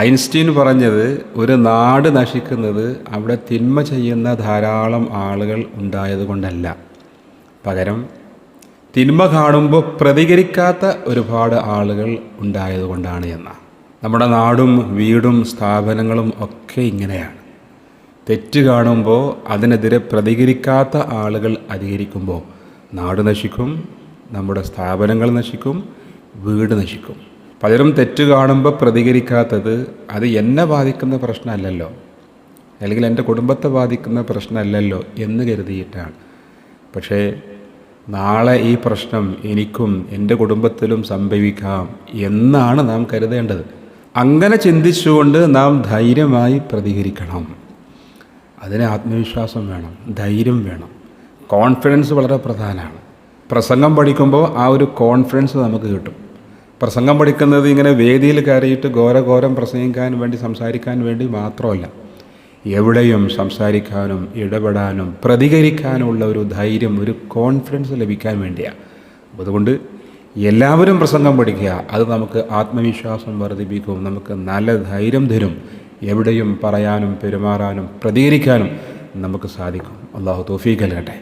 Einstein പറഞ്ഞത് ഒരു നാട് നശിക്കുന്നത് അവിടെ തിന്മ ചെയ്യുന്ന ധാരാളം ആളുകൾ ഉണ്ടായതുകൊണ്ടല്ല, പകരം തിന്മ കാണുമ്പോൾ പ്രതികരിക്കാത്ത ഒരുപാട് ആളുകൾ ഉണ്ടായതുകൊണ്ടാണ് എന്നാണ്. നമ്മുടെ നാടും വീടും സ്ഥാപനങ്ങളും ഒക്കെ ഇങ്ങനെയാണ്. തെറ്റ് കാണുമ്പോൾ അതിനെതിരെ പ്രതികരിക്കാത്ത ആളുകൾ അധികരിക്കുമ്പോൾ നാട് നശിക്കും, നമ്മുടെ സ്ഥാപനങ്ങൾ നശിക്കും, വീട് നശിക്കും. പലരും തെറ്റ് കാണുമ്പോൾ പ്രതികരിക്കാത്തത് അത് എന്നെ ബാധിക്കുന്ന പ്രശ്നമല്ലല്ലോ, അല്ലെങ്കിൽ എൻ്റെ കുടുംബത്തെ ബാധിക്കുന്ന പ്രശ്നമല്ലല്ലോ എന്ന് കരുതിയിട്ടാണ്. പക്ഷേ നാളെ ഈ പ്രശ്നം എനിക്കും എൻ്റെ കുടുംബത്തിലും സംഭവിക്കാം എന്നാണ് നാം കരുതേണ്ടത്. അങ്ങനെ ചിന്തിച്ചുകൊണ്ട് നാം ധൈര്യമായി പ്രതികരിക്കണം. അതിന് ആത്മവിശ്വാസം വേണം, ധൈര്യം വേണം, കോൺഫിഡൻസ് വളരെ പ്രധാനമാണ്. പ്രസംഗം പഠിക്കുമ്പോൾ ആ ഒരു കോൺഫിഡൻസ് നമുക്ക് കിട്ടും. പ്രസംഗം പഠിക്കുന്നത് ഇങ്ങനെ വേദിയിൽ കയറിയിട്ട് ഘോരഘോരം പ്രസംഗിക്കാൻ വേണ്ടി, സംസാരിക്കാൻ വേണ്ടി മാത്രമല്ല, എവിടെയും സംസാരിക്കാനും ഇടപെടാനും പ്രതികരിക്കാനുമുള്ള ഒരു ധൈര്യം, ഒരു കോൺഫിഡൻസ് ലഭിക്കാൻ വേണ്ടിയാണ്. അതുകൊണ്ട് എല്ലാവരും പ്രസംഗം പഠിക്കുക. അത് നമുക്ക് ആത്മവിശ്വാസം വർദ്ധിപ്പിക്കും, നമുക്ക് നല്ല ധൈര്യം തരും. എവിടെയും പറയാനും പെരുമാറാനും പ്രതികരിക്കാനും നമുക്ക് സാധിക്കും. അള്ളാഹു തൗഫീഖ് നൽകട്ടെ.